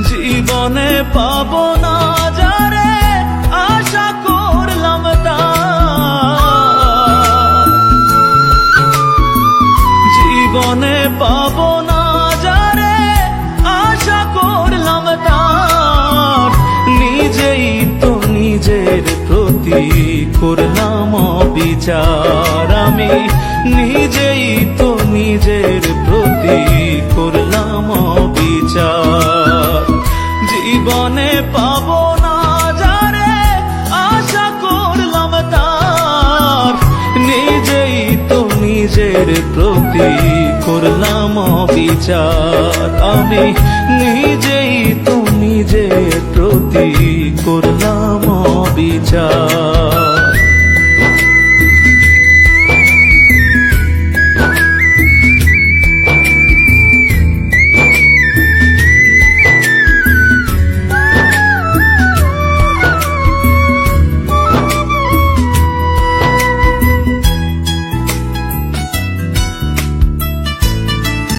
জীবনে পাবো না যারে আশা করলাম তার, জীবনে পাবো না যারে আশা করলাম তার, নিজেই তো নিজের প্রতি করলাম অবিচার। আমি নিজেই তো নিজের প্রতি করলাম অবিচার। জীবনে পাবো না যারে আশা করলাম তার, নিজেই তো নিজের প্রতি করলাম অবিচার। আমি নিজেই তো নিজের প্রতি করলাম অবিচার।